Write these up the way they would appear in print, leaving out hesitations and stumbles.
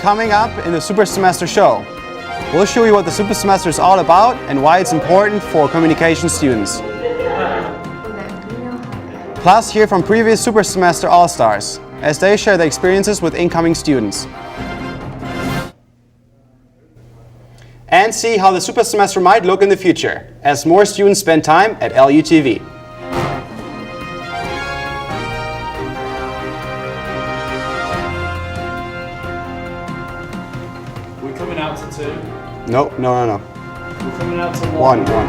Coming up in the Super Semester show, we'll show you what the Super Semester is all about and why it's important for communication students. Plus, hear from previous Super Semester All-Stars as they share their experiences with incoming students. And see how the Super Semester might look in the future as more students spend time at LUTV. We're coming out to 2. No. We're coming out to 1. One.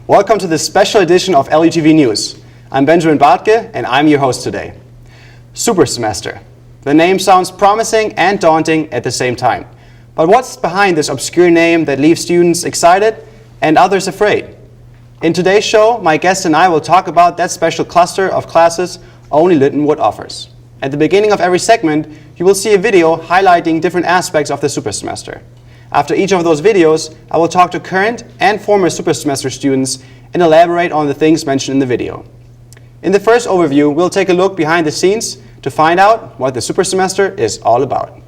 Welcome to this special edition of LUTV News. I'm Benjamin Bartke and I'm your host today. Super Semester. The name sounds promising and daunting at the same time. But what's behind this obscure name that leaves students excited and others afraid? In today's show, my guest and I will talk about that special cluster of classes only Lindenwood offers. At the beginning of every segment, you will see a video highlighting different aspects of the Super Semester. After each of those videos, I will talk to current and former Super Semester students and elaborate on the things mentioned in the video. In the first overview, we'll take a look behind the scenes to find out what the Super Semester is all about.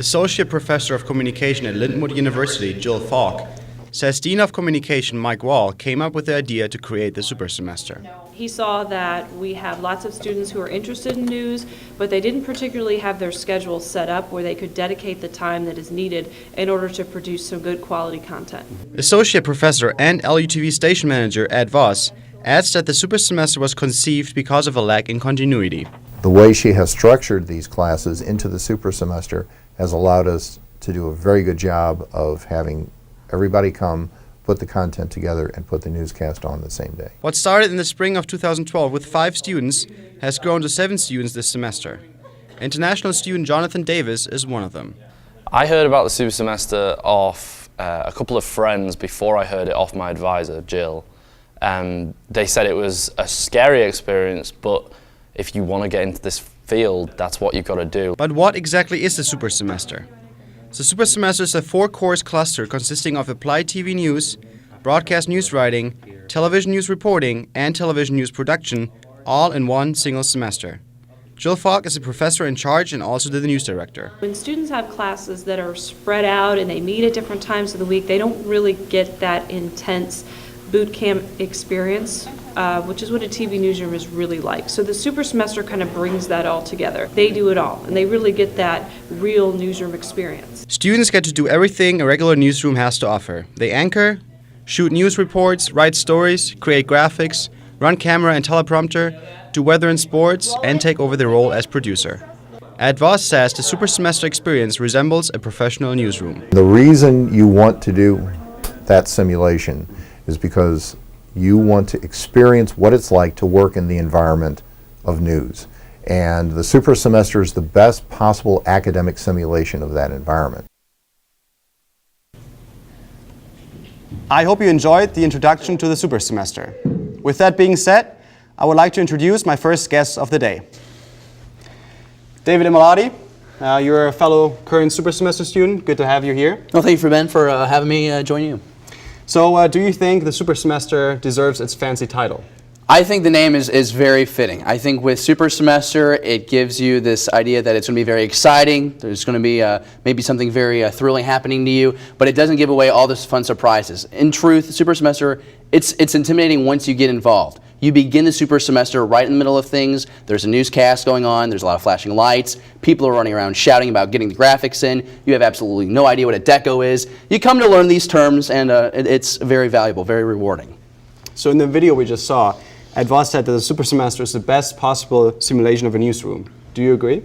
Associate Professor of Communication at Lindenwood University, Jill Falk, says Dean of Communication Mike Wall came up with the idea to create the Super Semester. He saw that we have lots of students who are interested in news, but they didn't particularly have their schedule set up where they could dedicate the time that is needed in order to produce some good quality content. Associate Professor and LUTV Station Manager Ed Voss adds that the Super Semester was conceived because of a lack in continuity. The way she has structured these classes into the Super Semester has allowed us to do a very good job of having everybody come, put the content together, and put the newscast on the same day. What started in the spring of 2012 with 5 students has grown to 7 students this semester. International student Jonathan Davis is one of them. I heard about the Super Semester off a couple of friends before I heard it off my advisor, Jill. They said it was a scary experience, but if you want to get into this field, that's what you've got to do. But what exactly is the Super Semester? The Super Semester is a 4-course cluster consisting of applied TV news, broadcast news writing, television news reporting, and television news production, all in one single semester. Jill Falk is a professor in charge and also the news director. When students have classes that are spread out and they meet at different times of the week, they don't really get that intense boot camp experience, which is what a TV newsroom is really like. So the Super Semester kind of brings that all together. They do it all, and they really get that real newsroom experience. Students get to do everything a regular newsroom has to offer. They anchor, shoot news reports, write stories, create graphics, run camera and teleprompter, do weather and sports, and take over the role as producer. Ed Voss says the Super Semester experience resembles a professional newsroom. The reason you want to do that simulation is because you want to experience what it's like to work in the environment of news. And the Super Semester is the best possible academic simulation of that environment. I hope you enjoyed the introduction to the Super Semester. With that being said, I would like to introduce my first guest of the day. David Imalati, you're a fellow current Super Semester student. Good to have you here. Well, thank you, Ben, for having me join you. So do you think the Super Semester deserves its fancy title? I think the name is very fitting. I think with Super Semester, it gives you this idea that it's going to be very exciting. There's going to be maybe something very thrilling happening to you, but it doesn't give away all the fun surprises. In truth, Super Semester, it's intimidating once you get involved. You begin the Super Semester right in the middle of things. There's a newscast going on. There's a lot of flashing lights. People are running around shouting about getting the graphics in. You have absolutely no idea what a deco is. You come to learn these terms, and it's very valuable, very rewarding. So in the video we just saw, Ed Voss said that the Super Semester is the best possible simulation of a newsroom. Do you agree?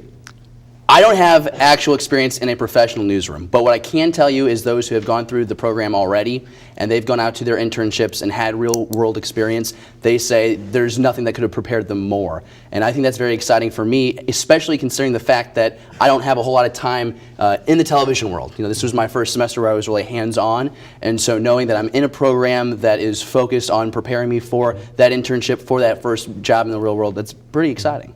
I don't have actual experience in a professional newsroom, but what I can tell you is those who have gone through the program already and they've gone out to their internships and had real world experience, they say there's nothing that could have prepared them more. And I think that's very exciting for me, especially considering the fact that I don't have a whole lot of time in the television world. You know, this was my first semester where I was really hands-on, and so knowing that I'm in a program that is focused on preparing me for that internship, for that first job in the real world, that's pretty exciting.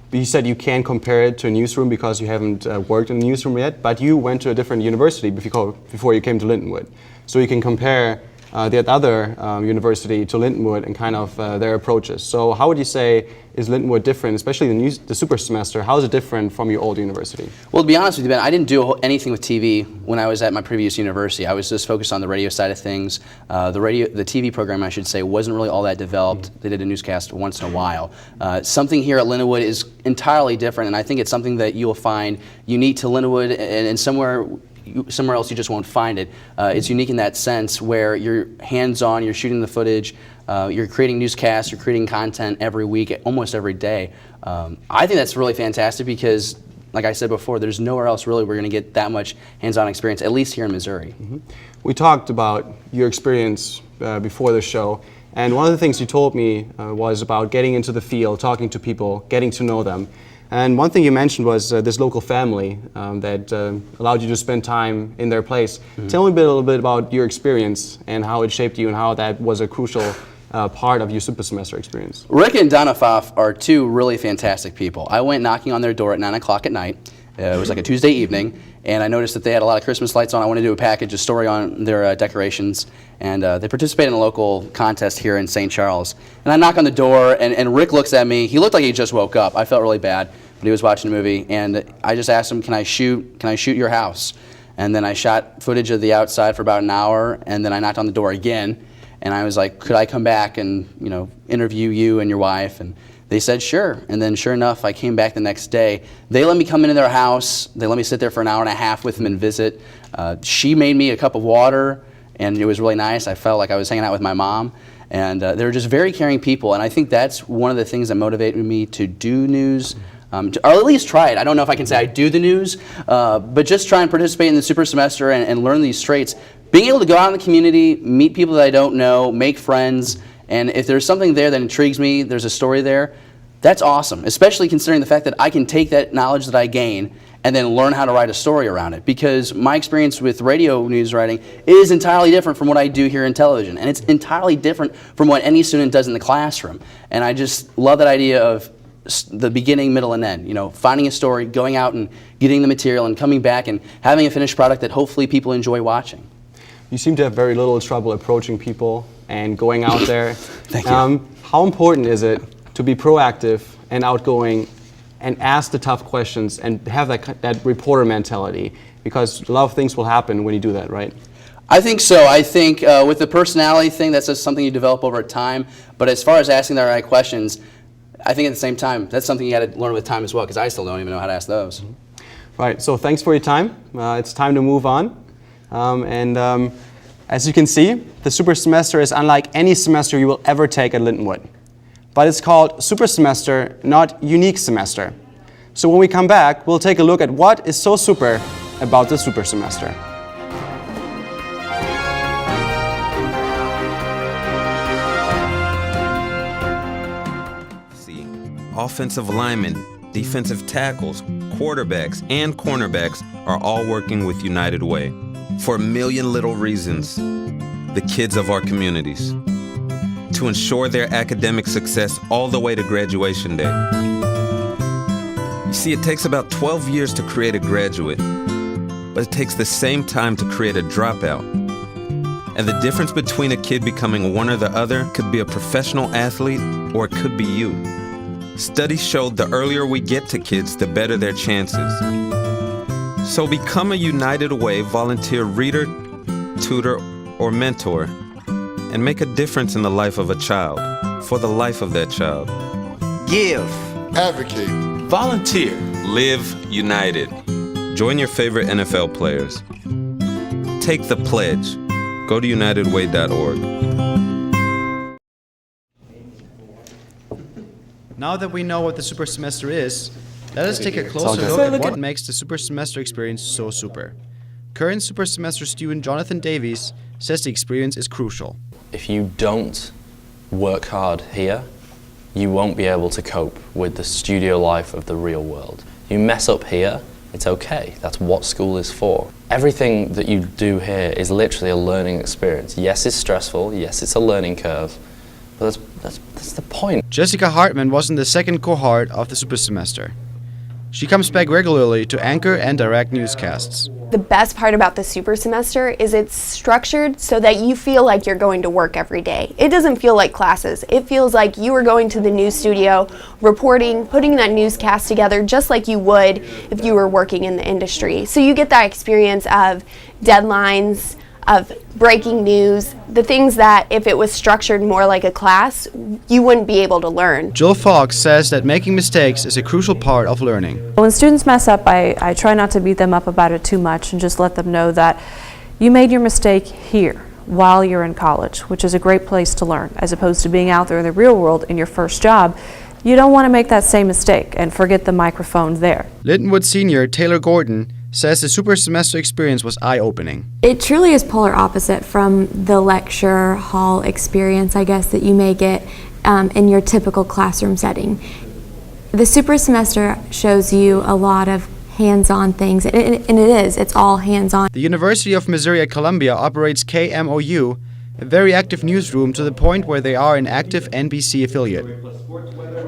You said you can't compare it to a newsroom because you haven't worked in a newsroom yet, but you went to a different university before you came to Lindenwood. So you can compare the other university to Lindenwood and kind of their approaches. So how would you say is Lindenwood different, especially the super semester? How is it different from your old university? Well, to be honest with you, Ben, I didn't do anything with TV when I was at my previous university. I was just focused on the radio side of things. The TV program, I should say, wasn't really all that developed. They did a newscast once in a while. Something here at Lindenwood is entirely different, and I think it's something that you will find unique to Lindenwood and somewhere else you just won't find it. It's unique in that sense where you're hands-on, you're shooting the footage, you're creating newscasts, you're creating content every week, almost every day. I think that's really fantastic because, like I said before, there's nowhere else really we're going to get that much hands-on experience, at least here in Missouri. Mm-hmm. We talked about your experience before the show, and one of the things you told me was about getting into the field, talking to people, getting to know them. And one thing you mentioned was this local family that allowed you to spend time in their place. Mm-hmm. Tell me a little bit about your experience and how it shaped you and how that was a crucial part of your super semester experience. Rick and Donna Pfaff are two really fantastic people. I went knocking on their door at 9 o'clock at night. It was like a Tuesday evening, and I noticed that they had a lot of Christmas lights on. I wanted to do a story on their decorations, and they participated in a local contest here in St. Charles. And I knock on the door, and Rick looks at me. He looked like he just woke up. I felt really bad, but he was watching a movie, and I just asked him, can I shoot your house? And then I shot footage of the outside for about an hour, and then I knocked on the door again, and I was like, could I come back and interview you and your wife? And they said sure, and then sure enough, I came back the next day. They let me come into their house. They let me sit there for an hour and a half with them and visit. She made me a cup of water, and it was really nice. I felt like I was hanging out with my mom, and they were just very caring people, and I think that's one of the things that motivated me to do news, or at least try it. I don't know if I can say I do the news, but just try and participate in the super semester and learn these traits. Being able to go out in the community, meet people that I don't know, make friends, and if there's something there that intrigues me, there's a story there, that's awesome, especially considering the fact that I can take that knowledge that I gain and then learn how to write a story around it, because my experience with radio news writing is entirely different from what I do here in television, and it's entirely different from what any student does in the classroom. And I just love that idea of the beginning, middle, and end. Finding a story, going out and getting the material and coming back and having a finished product that hopefully people enjoy watching. You seem to have very little trouble approaching people and going out there. Thank you. How important is it to be proactive and outgoing and ask the tough questions and have that reporter mentality? Because a lot of things will happen when you do that, right? I think so. I think with the personality thing, that's just something you develop over time. But as far as asking the right questions, I think at the same time, that's something you got to learn with time as well, because I still don't even know how to ask those. Right, so thanks for your time. It's time to move on. As you can see, the super semester is unlike any semester you will ever take at Lindenwood. But it's called super semester, not unique semester. So when we come back, we'll take a look at what is so super about the super semester. Offensive linemen, defensive tackles, quarterbacks, and cornerbacks are all working with United Way for a million little reasons. The kids of our communities, to ensure their academic success all the way to graduation day. You see, it takes about 12 years to create a graduate, but it takes the same time to create a dropout. And the difference between a kid becoming one or the other could be a professional athlete, or it could be you. Studies showed the earlier we get to kids, the better their chances. So become a United Way volunteer reader, tutor, or mentor, and make a difference in the life of a child, for the life of that child. Give. Advocate. Volunteer. Live United. Join your favorite NFL players. Take the pledge. Go to unitedway.org. Now that we know what the super semester is, let us take a closer look at what makes the super semester experience so super. Current super semester student Jonathan Davies says the experience is crucial. If you don't work hard here, you won't be able to cope with the studio life of the real world. You mess up here, it's okay. That's what school is for. Everything that you do here is literally a learning experience. Yes, it's stressful. Yes, it's a learning curve. But that's the point. Jessica Hartman was in the second cohort of the super semester. She comes back regularly to anchor and direct newscasts. The best part about the super semester is it's structured so that you feel like you're going to work every day. It doesn't feel like classes. It feels like you are going to the news studio, reporting, putting that newscast together just like you would if you were working in the industry. So you get that experience of deadlines, of breaking news, the things that if it was structured more like a class, you wouldn't be able to learn. Jill Fox says that making mistakes is a crucial part of learning. When students mess up, I try not to beat them up about it too much and just let them know that you made your mistake here while you're in college, which is a great place to learn, as opposed to being out there in the real world in your first job. You don't want to make that same mistake and forget the microphone there. Lintonwood senior Taylor Gordon says the super semester experience was eye-opening. It truly is polar opposite from the lecture hall experience, I guess, that you may get in your typical classroom setting. The super semester shows you a lot of hands-on things, and it's all hands-on. The University of Missouri at Columbia operates KMOU, a very active newsroom to the point where they are an active NBC affiliate.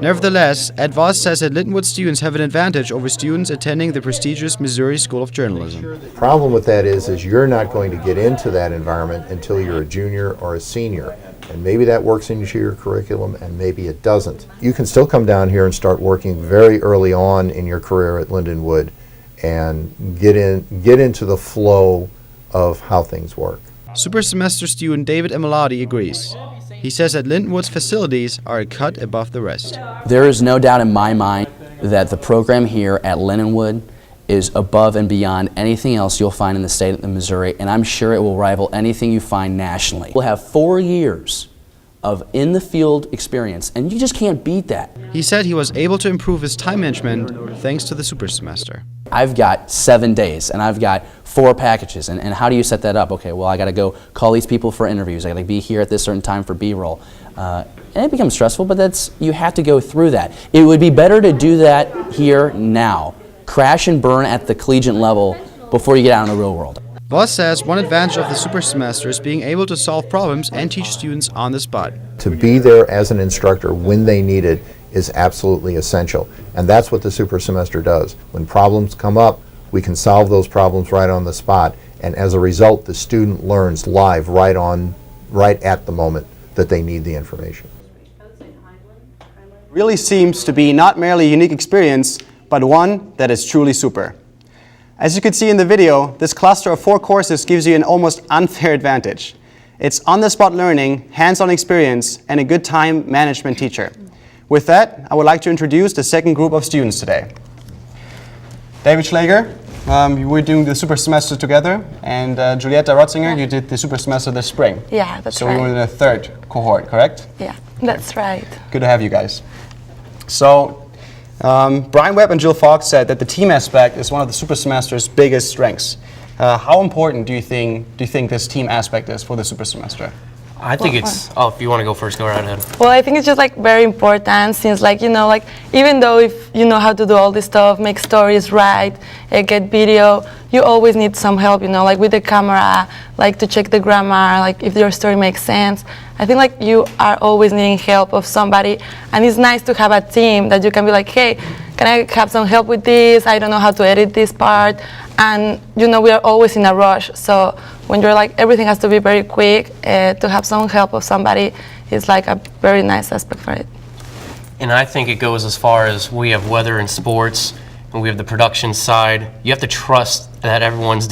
Nevertheless, Ed Voss says that Lintonwood students have an advantage over students attending the prestigious Missouri School of Journalism. The problem with that is you're not going to get into that environment until you're a junior or a senior. And maybe that works into your curriculum and maybe it doesn't. You can still come down here and start working very early on in your career at Lintonwood and get into the flow of how things work. Super semester student David Emilati agrees. He says that Lintonwood's facilities are a cut above the rest. There is no doubt in my mind that the program here at Lintonwood is above and beyond anything else you'll find in the state of Missouri, and I'm sure it will rival anything you find nationally. We'll have 4 years of in-the-field experience, and you just can't beat that. He said he was able to improve his time management thanks to the super semester. I've got 7 days, and I've got 4 packages, and how do you set that up? Okay, well, I got to go call these people for interviews. I got to be here at this certain time for B-roll. And it becomes stressful, but you have to go through that. It would be better to do that here now. Crash and burn at the collegiate level before you get out in the real world. Voss says one advantage of the super semester is being able to solve problems and teach students on the spot. To be there as an instructor when they need it is absolutely essential. And that's what the super semester does. When problems come up, we can solve those problems right on the spot. And as a result, the student learns live right at the moment that they need the information. Really seems to be not merely a unique experience, but one that is truly super. As you can see in the video, this cluster of 4 courses gives you an almost unfair advantage. It's on-the-spot learning, hands-on experience, and a good time management teacher. With that, I would like to introduce the second group of students today. David Schläger, we're doing the super semester together, and Julieta Rotzinger, you did the super semester this spring. Yeah, that's right. So right. we were in the 3rd cohort, correct? Yeah, that's right. Good to have you guys. So, Brian Webb and Jill Fox said that the team aspect is one of the super semester's biggest strengths. How important do you think this team aspect is for the super semester? I think it's, if you want to go first, go right ahead. Well, I think it's just like very important since even though if you know how to do all this stuff, make stories, write, get video, you always need some help, with the camera, to check the grammar, if your story makes sense. I think you are always needing help of somebody, and it's nice to have a team that you can be like, hey, can I have some help with this? I don't know how to edit this part. And we are always in a rush, so when you're everything has to be very quick, to have some help of somebody is a very nice aspect for it. And I think it goes as far as we have weather and sports, and we have the production side. You have to trust that everyone's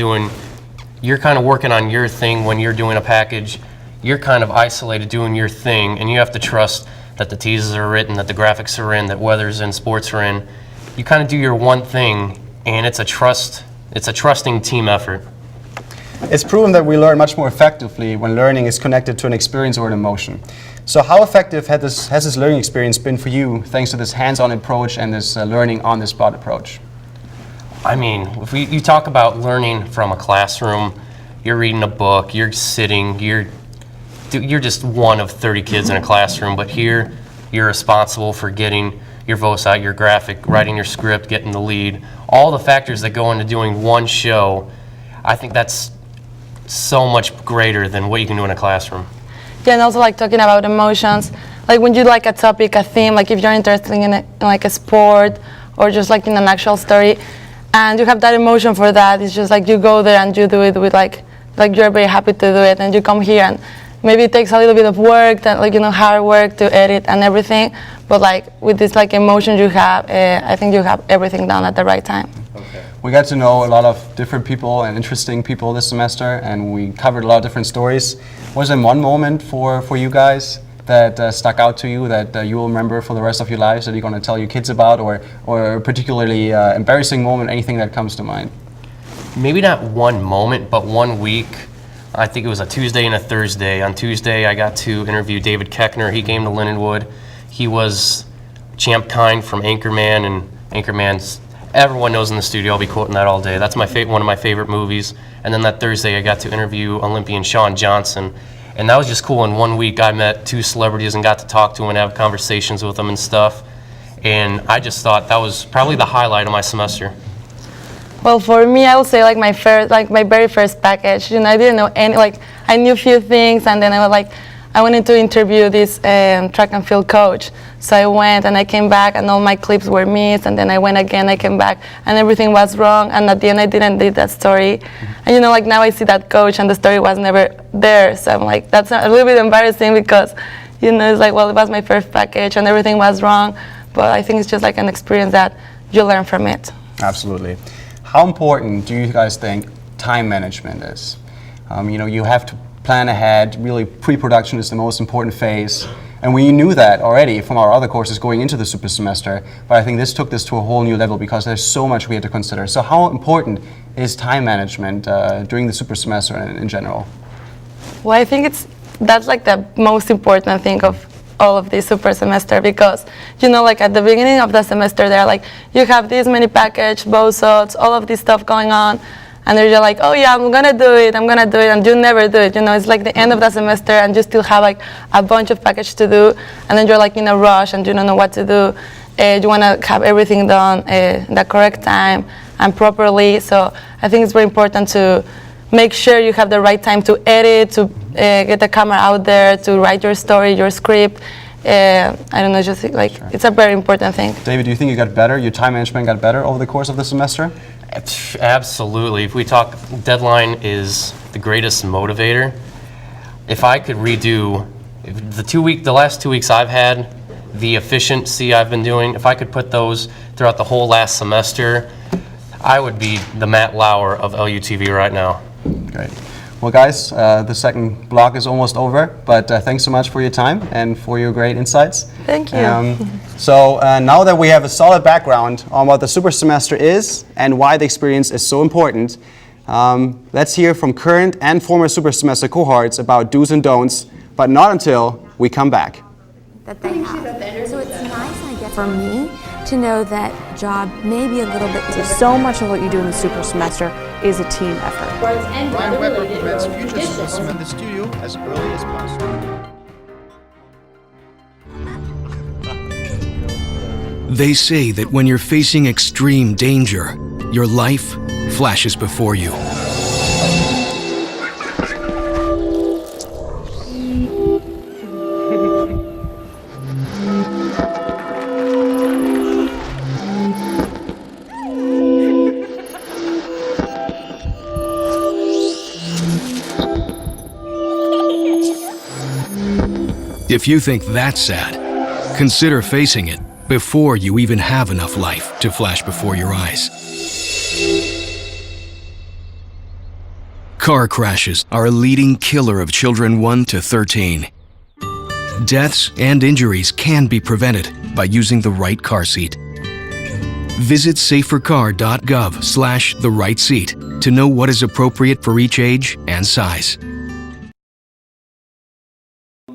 you're kind of working on your thing when you're doing a package. You're kind of isolated doing your thing, and you have to trust that the teases are written, that the graphics are in, that weather's in, sports are in. You kind of do your one thing, and it's a trusting team effort. It's proven that we learn much more effectively when learning is connected to an experience or an emotion. So how effective has this learning experience been for you thanks to this hands-on approach and this learning on the spot approach? I mean, if you talk about learning from a classroom, you're reading a book, you're sitting, you're just one of 30 kids in a classroom, but here you're responsible for getting your voice out, your graphic, writing your script, getting the lead, all the factors that go into doing one show. I think that's so much greater than what you can do in a classroom. Yeah, and also talking about emotions, when you like a topic, a theme, if you're interested in a sport or just like in an actual story, and you have that emotion for that. It's just like you go there and you do it with like you're very happy to do it, and you come here and maybe it takes a little bit of work, that like hard work to edit and everything, but like with this like emotion you have, I think you have everything done at the right time. Okay. We got to know a lot of different people and interesting people this semester, and we covered a lot of different stories. Was there one moment for you guys that stuck out to you that you will remember for the rest of your lives that you're going to tell your kids about, or a particularly embarrassing moment, anything that comes to mind? Maybe not one moment, but 1 week. I think it was a Tuesday and a Thursday. On Tuesday, I got to interview David Koechner. He came to Lindenwood. He was Champ Kind from Anchorman, and Anchorman's, everyone knows in the studio. I'll be quoting that all day. That's one of my favorite movies. And then that Thursday, I got to interview Olympian Shawn Johnson. And that was just cool. In 1 week, I met 2 celebrities and got to talk to them and have conversations with them and stuff. And I just thought that was probably the highlight of my semester. Well, for me, I would say like my very first package. I didn't know any, I knew a few things, and then I wanted to interview this track and field coach. So I went and I came back, and all my clips were missed, and then I went again, I came back, and everything was wrong, and at the end I didn't do that story. And now I see that coach, and the story was never there. So I'm like, that's a little bit embarrassing because, it's like, well, it was my first package, and everything was wrong. But I think it's just like an experience that you learn from it. Absolutely. How important do you guys think time management is? You have to plan ahead. Really, pre-production is the most important phase. And we knew that already from our other courses going into the super semester, but I think this took this to a whole new level because there's so much we had to consider. So how important is time management during the super semester and in general? Well, I think that's like the most important thing of all of this super semester, because at the beginning of the semester they're like, you have this many package, BOSOTs, all of this stuff going on, and they're just like, oh yeah, I'm gonna do it, and you never do it. It's like the end of the semester and you still have like a bunch of package to do, and then you're like in a rush and you don't know what to do. You want to have everything done in the correct time and properly. So I think it's very important to make sure you have the right time to edit, to get the camera out there, to write your story, your script. I don't know, just like sure. It's a very important thing. David, do you think you got better? Your time management got better over the course of the semester? Absolutely. If we talk, deadline is the greatest motivator. If I could redo the last 2 weeks I've had, the efficiency I've been doing, if I could put those throughout the whole last semester, I would be the Matt Lauer of LUTV right now. Great. Well, guys, the second block is almost over, but thanks so much for your time and for your great insights. Thank you. So now that we have a solid background on what the super semester is and why the experience is so important, let's hear from current and former super semester cohorts about do's and don'ts, but not until we come back. That they have. So it's nice, I guess, for me to know that job may be a little bit different. So much of what you do in the super semester is a team effort. Brian Weber prevents future semesters in the studio as early as possible. They say that when you're facing extreme danger, your life flashes before you. If you think that's sad, consider facing it before you even have enough life to flash before your eyes. Car crashes are a leading killer of children 1 to 13. Deaths and injuries can be prevented by using the right car seat. Visit safercar.gov/the-right-seat to know what is appropriate for each age and size.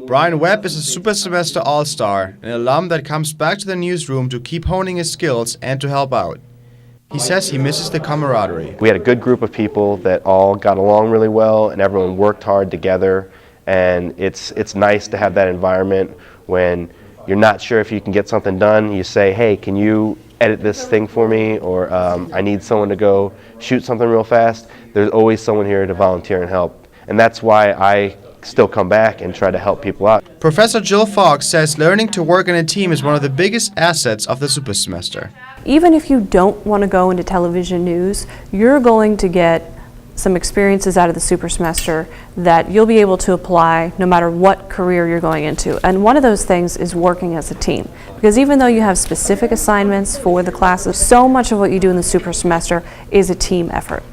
Brian Webb is a super semester all-star, an alum that comes back to the newsroom to keep honing his skills and to help out. He says he misses the camaraderie. We had a good group of people that all got along really well and everyone worked hard together, and it's nice to have that environment when you're not sure if you can get something done. You say, hey, can you edit this thing for me, or I need someone to go shoot something real fast. There's always someone here to volunteer and help, and that's why I still come back and try to help people out. Professor Jill Fox says learning to work in a team is one of the biggest assets of the super semester. Even if you don't want to go into television news, you're going to get some experiences out of the super semester that you'll be able to apply no matter what career you're going into. And one of those things is working as a team. Because even though you have specific assignments for the classes, so much of what you do in the super semester is a team effort.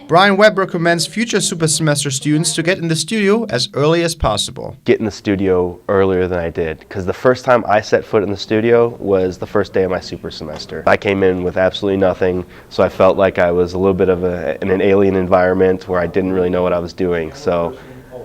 Brian Webb recommends future super semester students to get in the studio as early as possible. Get in the studio earlier than I did, because the first time I set foot in the studio was the first day of my super semester. I came in with absolutely nothing, so I felt like I was a little bit of in an alien environment where I didn't really know what I was doing. So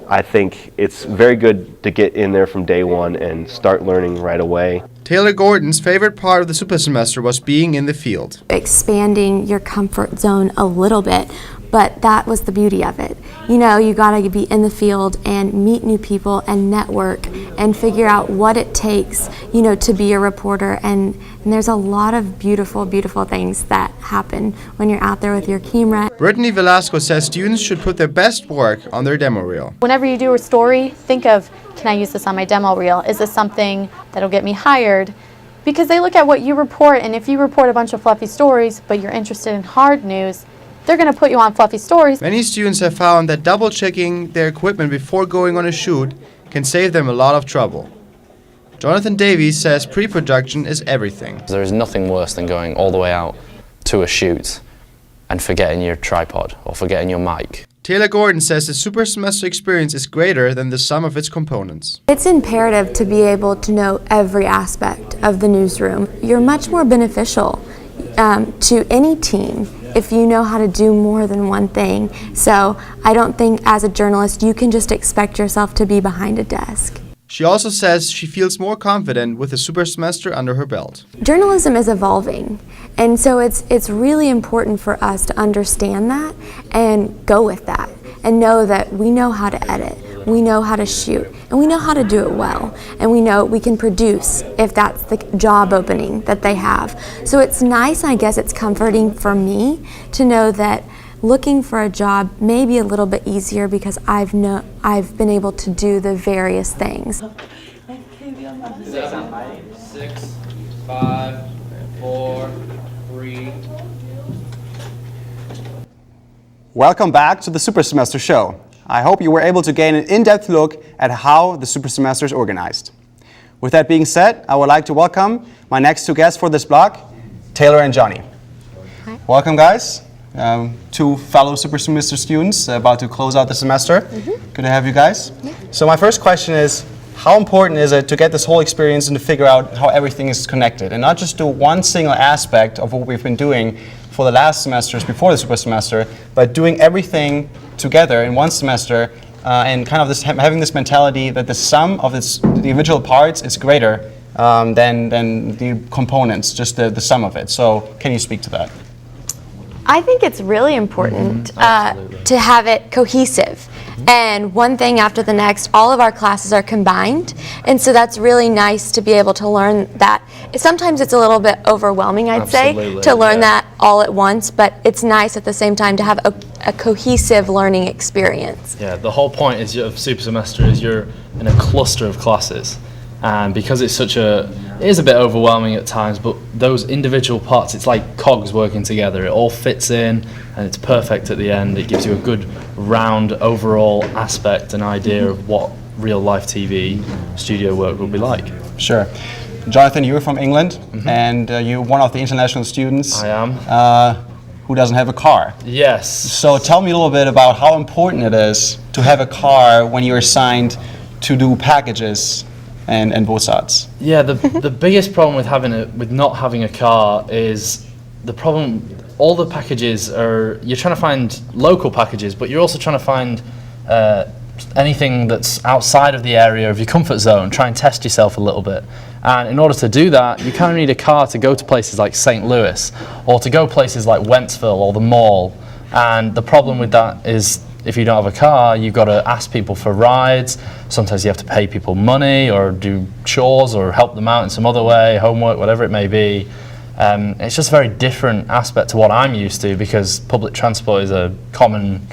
I think it's very good to get in there from day one and start learning right away. Taylor Gordon's favorite part of the super semester was being in the field. Expanding your comfort zone a little bit, but that was the beauty of it. You know, you gotta be in the field and meet new people and network and figure out what it takes, you know, to be a reporter. And there's a lot of beautiful, beautiful things that happen when you're out there with your camera. Brittany Velasco says students should put their best work on their demo reel. Whenever you do a story, think of, can I use this on my demo reel? Is this something that'll get me hired? Because they look at what you report, and if you report a bunch of fluffy stories, but you're interested in hard news, they're going to put you on fluffy stories. Many students have found that double-checking their equipment before going on a shoot can save them a lot of trouble. Jonathan Davies says pre-production is everything. There is nothing worse than going all the way out to a shoot and forgetting your tripod or forgetting your mic. Taylor Gordon says the super semester experience is greater than the sum of its components. It's imperative to be able to know every aspect of the newsroom. You're much more beneficial to any team if you know how to do more than one thing. So I don't think as a journalist you can just expect yourself to be behind a desk. She also says she feels more confident with the super semester under her belt. Journalism is evolving, and so it's really important for us to understand that and go with that and know that we know how to edit, we know how to shoot, and we know how to do it well, and we know we can produce if that's the job opening that they have. So it's nice, and I guess it's comforting for me to know that looking for a job may be a little bit easier because I've been able to do the various things. 7, 6, 5, 4, 3. Welcome back to the Super Semester Show. I hope you were able to gain an in-depth look at how the Super Semester is organized. With that being said, I would like to welcome my next two guests for this block, Taylor and Johnny. Hi. Welcome, guys. Two fellow Super Semester students about to close out the semester. Good to have you guys. Yeah. So my first question is, how important is it to get this whole experience and to figure out how everything is connected and not just do one single aspect of what we've been doing for the last semesters before the super semester, but doing everything together in one semester and kind of this having this mentality that the sum of the individual parts is greater than the components, just the sum of it. So can you speak to that? I think it's really important to have it cohesive. And one thing after the next, all of our classes are combined. And so that's really nice to be able to learn that. Sometimes it's a little bit overwhelming, I'd say, to learn that all at once. But it's nice at the same time to have a cohesive learning experience. Yeah, the whole point of super semester is you're in a cluster of classes. And because it is a bit overwhelming at times, but those individual parts, it's like cogs working together. It all fits in and it's perfect at the end. It gives you a good round overall aspect and idea of what real life TV studio work will be like. Sure. Jonathan, you're from England and you're one of the international students. I am. Who doesn't have a car. Yes. So tell me a little bit about how important it is to have a car when you're assigned to do packages and both sides. Yeah, the biggest problem with not having a car is the problem. All the packages you're trying to find local packages, but you're also trying to find anything that's outside of the area of your comfort zone. Try and test yourself a little bit. And in order to do that, you kind of need a car to go to places like St. Louis or to go places like Wentzville or the mall. And the problem with that is if you don't have a car, you've got to ask people for rides. Sometimes you have to pay people money or do chores or help them out in some other way, homework, whatever it may be. It's just a very different aspect to what I'm used to because public transport is a common,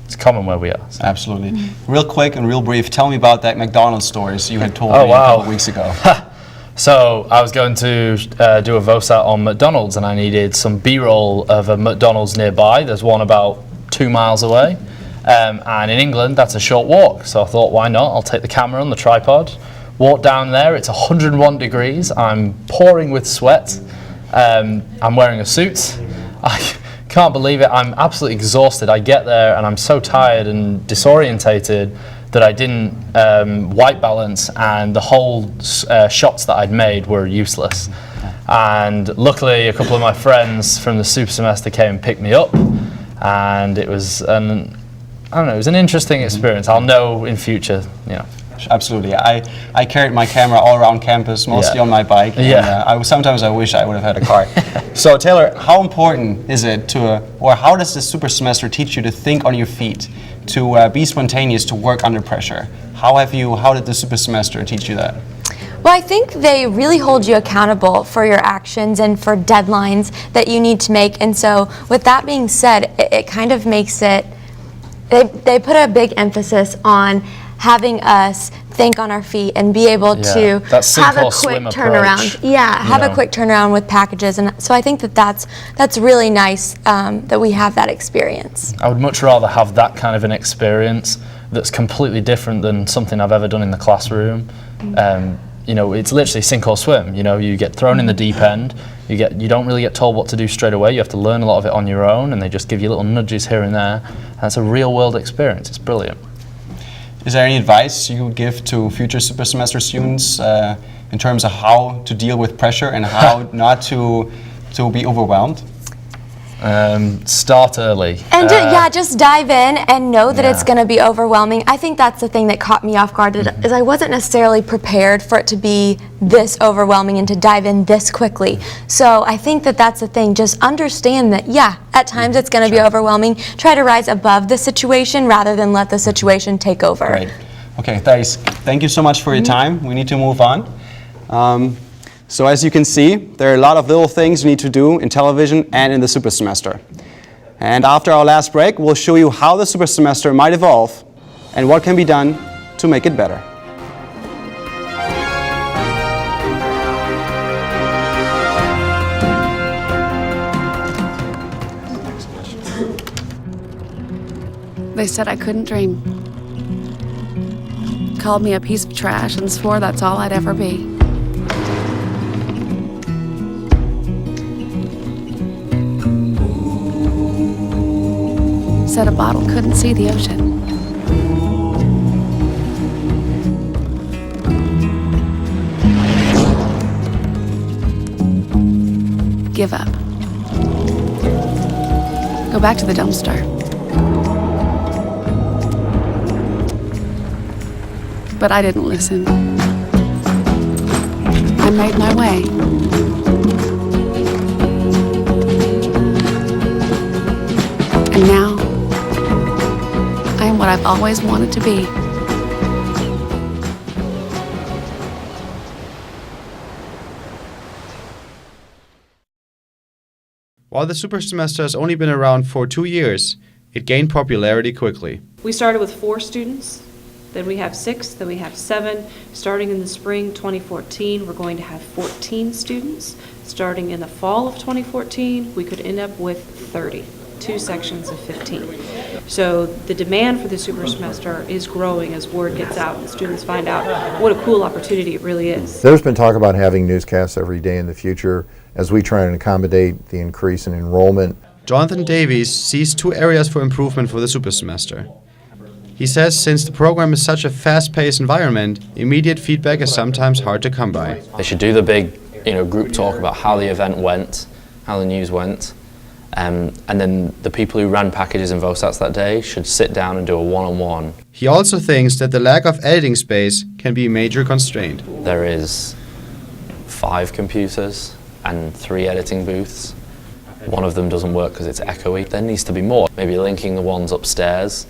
it's common where we are. So. Absolutely. Real quick and real brief, tell me about that McDonald's stories you had told me a couple weeks ago. So I was going to do a VOSAT on McDonald's, and I needed some B-roll of a McDonald's nearby. There's one about 2 miles away, and in England that's a short walk. So I thought, why not? I'll take the camera on the tripod, walk down there. It's 101 degrees. I'm pouring with sweat. I'm wearing a suit. I can't believe it. I'm absolutely exhausted. I get there and I'm so tired and disorientated that I didn't white balance, and the whole shots that I'd made were useless. And luckily a couple of my friends from the super semester came and picked me up, and it was I don't know, it was an interesting experience. I'll know in future, you know. Absolutely. I carried my camera all around campus, mostly on my bike. And, sometimes I wish I would have had a car. So Taylor, how important is it or how does the super semester teach you to think on your feet, to be spontaneous, to work under pressure? How did the super semester teach you that? Well, I think they really hold you accountable for your actions and for deadlines that you need to make. And so with that being said, it kind of makes it, they put a big emphasis on having us think on our feet and be able to have a quick turnaround. Have a quick turnaround with packages, and so I think that's really nice that we have that experience. I would much rather have that kind of an experience that's completely different than something I've ever done in the classroom. You know, it's literally sink or swim. You know, you get thrown in the deep end. You don't really get told what to do straight away. You have to learn a lot of it on your own, and they just give you little nudges here and there. And it's a real world experience. It's brilliant. Is there any advice you would give to future super semester students in terms of how to deal with pressure and how not to be overwhelmed? Start early. And just dive in and know that it's going to be overwhelming. I think that's the thing that caught me off guard, is I wasn't necessarily prepared for it to be this overwhelming and to dive in this quickly. So I think that that's the thing. Just understand that, at times it's going to be overwhelming. Try to rise above the situation rather than let the situation take over. Great. Okay, Thais, thank you so much for your time. We need to move on. So as you can see, there are a lot of little things you need to do in television and in the super semester. And after our last break, we'll show you how the super semester might evolve and what can be done to make it better. They said I couldn't dream. Called me a piece of trash and swore that's all I'd ever be. Said a bottle couldn't see the ocean. Give up. Go back to the dumpster. But I didn't listen. I made my way. And now, I am what I've always wanted to be. While the super semester has only been around for 2 years, it gained popularity quickly. We started with 4 students, then we have 6, then we have 7. Starting in the spring 2014, we're going to have 14 students. Starting in the fall of 2014, we could end up with 30. 2 sections of 15. So the demand for the super semester is growing as word gets out and students find out what a cool opportunity it really is. There's been talk about having newscasts every day in the future as we try and accommodate the increase in enrollment. Jonathan Davies sees 2 areas for improvement for the super semester. He says since the program is such a fast-paced environment, immediate feedback is sometimes hard to come by. They should do the big, group talk about how the event went, how the news went. And then the people who ran packages and VOSATs that day should sit down and do a one-on-one. He also thinks that the lack of editing space can be a major constraint. There is 5 computers and 3 editing booths. One of them doesn't work because it's echoey. There needs to be more. Maybe linking the ones upstairs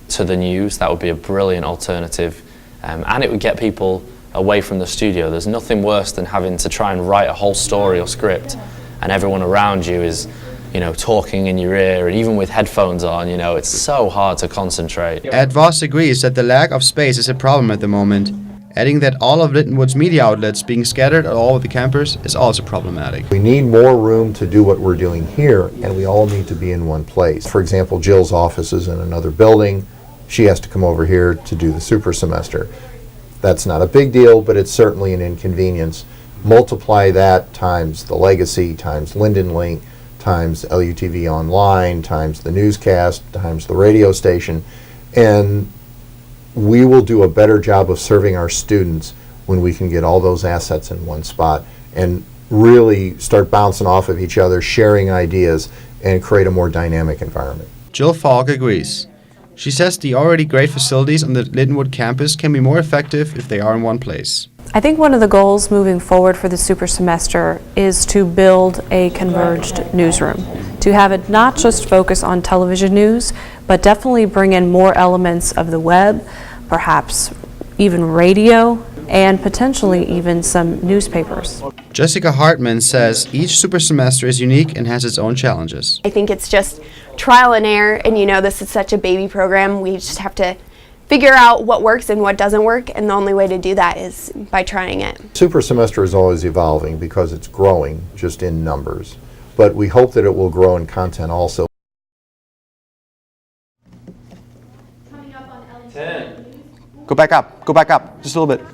to the news, that would be a brilliant alternative. And it would get people away from the studio. There's nothing worse than having to try and write a whole story or script and everyone around you is talking in your ear, and even with headphones on, it's so hard to concentrate. Ed Voss agrees that the lack of space is a problem at the moment, adding that all of Lindenwood's media outlets being scattered all over the campus is also problematic. We need more room to do what we're doing here, and we all need to be in one place. For example, Jill's office is in another building. She has to come over here to do the super semester. That's not a big deal, but it's certainly an inconvenience. Multiply that times the legacy, times Linden Link, times LUTV Online, times the newscast, times the radio station, and we will do a better job of serving our students when we can get all those assets in one spot and really start bouncing off of each other, sharing ideas, and create a more dynamic environment. Jill Falk agrees. She says the already great facilities on the Lindenwood campus can be more effective if they are in one place. I think one of the goals moving forward for the super semester is to build a converged newsroom, to have it not just focus on television news, but definitely bring in more elements of the web, perhaps even radio, and potentially even some newspapers. Jessica Hartman says each super semester is unique and has its own challenges. I think it's just trial and error, and this is such a baby program. We just have to figure out what works and what doesn't work, and the only way to do that is by trying it. Super semester is always evolving because it's growing just in numbers, but we hope that it will grow in content also. 10. Go back up, just a little bit.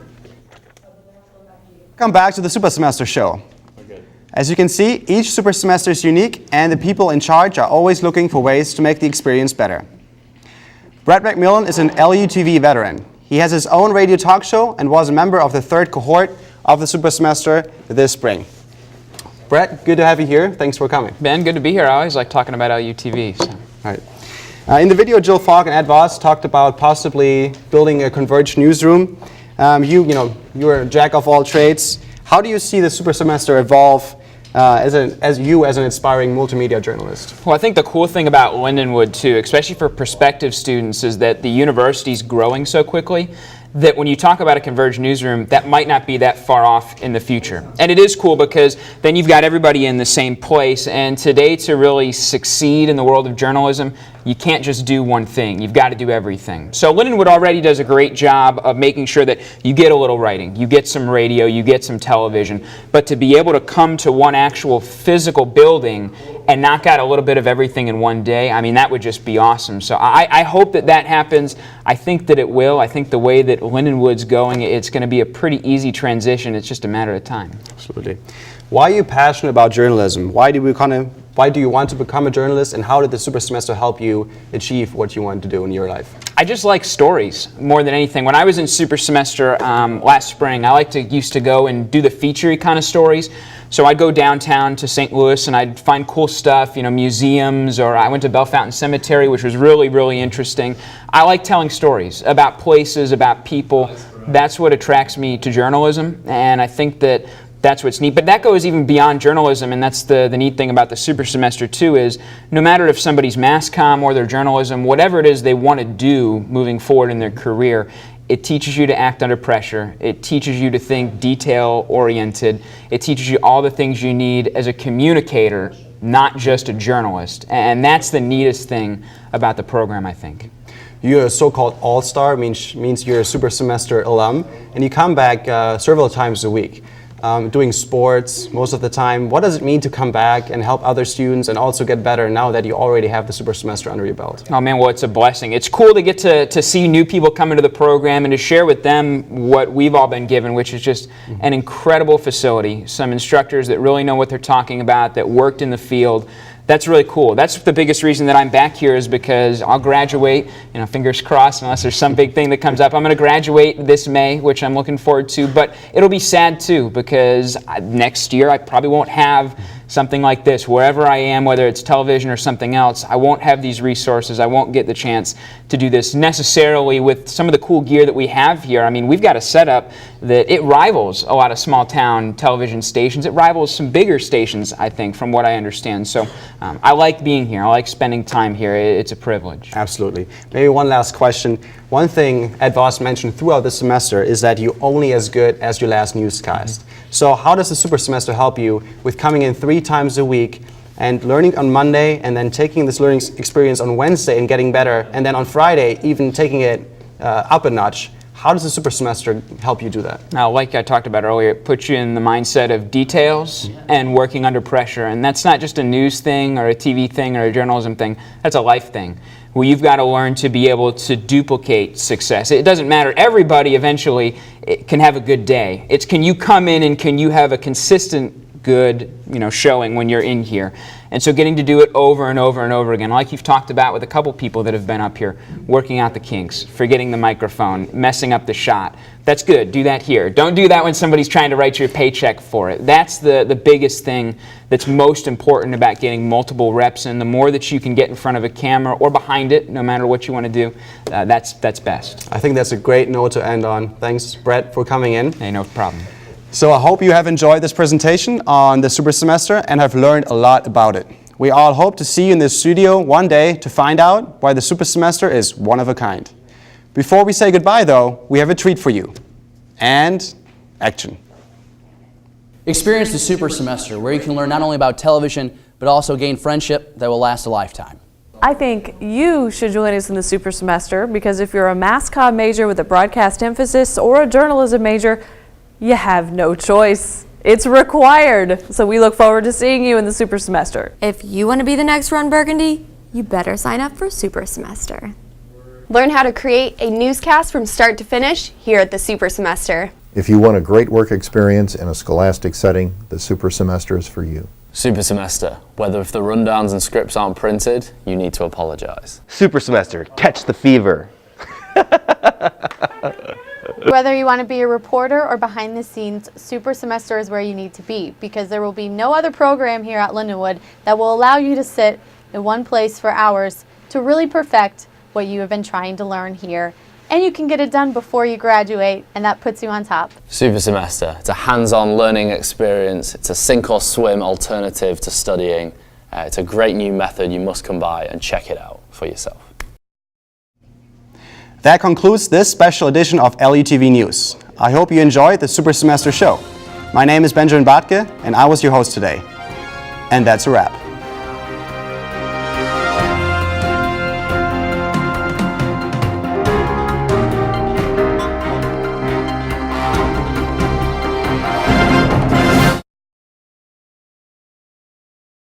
Come back to the super semester show. As you can see, each super semester is unique, and the people in charge are always looking for ways to make the experience better. Brett McMillan is an LUTV veteran. He has his own radio talk show and was a member of the 3rd cohort of the super semester this spring. Brett, good to have you here. Thanks for coming. Ben, good to be here. I always like talking about LUTV. So. All right. In the video, Jill Falk and Ed Voss talked about possibly building a converged newsroom. You're a jack of all trades. How do you see the super semester evolve as an inspiring multimedia journalist? Well, I think the cool thing about Lindenwood too, especially for prospective students, is that the university's growing so quickly that when you talk about a converged newsroom, that might not be that far off in the future. And it is cool because then you've got everybody in the same place, and today to really succeed in the world of journalism, you can't just do one thing. You've got to do everything. So Lindenwood already does a great job of making sure that you get a little writing, you get some radio, you get some television, but to be able to come to one actual physical building and knock out a little bit of everything in one day, I mean, that would just be awesome. So I hope that happens. I think that it will. I think the way that Lindenwood's going, it's going to be a pretty easy transition. It's just a matter of time. Absolutely. Why are you passionate about journalism? Why do you want to become a journalist, and how did the super semester help you achieve what you want to do in your life? I just like stories more than anything. When I was in super semester last spring, I used to go and do the feature-y kind of stories. So I'd go downtown to St. Louis and I'd find cool stuff, museums, or I went to Bellefontaine Cemetery, which was really, really interesting. I like telling stories about places, about people. That's what attracts me to journalism, and I think that's what's neat. But that goes even beyond journalism, and that's the neat thing about the super semester too, is no matter if somebody's mass comm or their journalism, whatever it is they want to do moving forward in their career, it teaches you to act under pressure. It teaches you to think detail-oriented. It teaches you all the things you need as a communicator, not just a journalist. And that's the neatest thing about the program, I think. You're a so-called all-star, means you're a super semester alum, and you come back several times a week. Doing sports most of the time. What does it mean to come back and help other students and also get better now that you already have the super semester under your belt? Oh man, well, it's a blessing. It's cool to get to see new people come into the program and to share with them what we've all been given, which is just an incredible facility. Some instructors that really know what they're talking about, that worked in the field. That's really cool. That's the biggest reason that I'm back here, is because I'll graduate, fingers crossed, unless there's some big thing that comes up. I'm going to graduate this May, which I'm looking forward to, but it'll be sad too, because next year I probably won't have something like this. Wherever I am, whether it's television or something else, I won't have these resources. I won't get the chance to do this necessarily with some of the cool gear that we have here. I mean, we've got a setup that it rivals a lot of small town television stations. It rivals some bigger stations, I think, from what I understand. So I like being here. I like spending time here. It's a privilege. Absolutely. Maybe one last question. One thing Ed Voss mentioned throughout the semester is that you're only as good as your last newscast. So how does the super semester help you with coming in 3 times a week, and learning on Monday and then taking this learning experience on Wednesday and getting better, and then on Friday even taking it up a notch. How does the super semester help you do that? Now, like I talked about earlier, it puts you in the mindset of details and working under pressure. And that's not just a news thing or a TV thing or a journalism thing. That's a life thing, where you've got to learn to be able to duplicate success. It doesn't matter. Everybody eventually can have a good day. It's can you come in and can you have a consistent good showing when you're in here. And so getting to do it over and over and over again, like you've talked about with a couple people that have been up here, working out the kinks, forgetting the microphone, messing up the shot. That's good. Do that here. Don't do that when somebody's trying to write you a paycheck for it. That's the biggest thing that's most important about getting multiple reps in. The more that you can get in front of a camera or behind it, no matter what you want to do, that's best. I think that's a great note to end on. Thanks, Brett, for coming in. Hey, no problem. So I hope you have enjoyed this presentation on the super semester and have learned a lot about it. We all hope to see you in the studio one day to find out why the super semester is one of a kind. Before we say goodbye though, we have a treat for you. And action. Experience the super semester, where you can learn not only about television, but also gain friendship that will last a lifetime. I think you should join us in the super semester because if you're a mass comm major with a broadcast emphasis or a journalism major, you have no choice. It's required. So we look forward to seeing you in the super semester. If you want to be the next Ron Burgundy, you better sign up for super semester. Learn how to create a newscast from start to finish here at the super semester. If you want a great work experience in a scholastic setting, the super semester is for you. Super semester. Whether if the rundowns and scripts aren't printed, you need to apologize. Super semester. Catch the fever. Whether you want to be a reporter or behind the scenes, super semester is where you need to be, because there will be no other program here at Lindenwood that will allow you to sit in one place for hours to really perfect what you have been trying to learn here. And you can get it done before you graduate, and that puts you on top. Super semester. It's a hands-on learning experience. It's a sink or swim alternative to studying. It's a great new method. You must come by and check it out for yourself. That concludes this special edition of LUTV News. I hope you enjoyed the Super Semester show. My name is Benjamin Bartke, and I was your host today. And that's a wrap.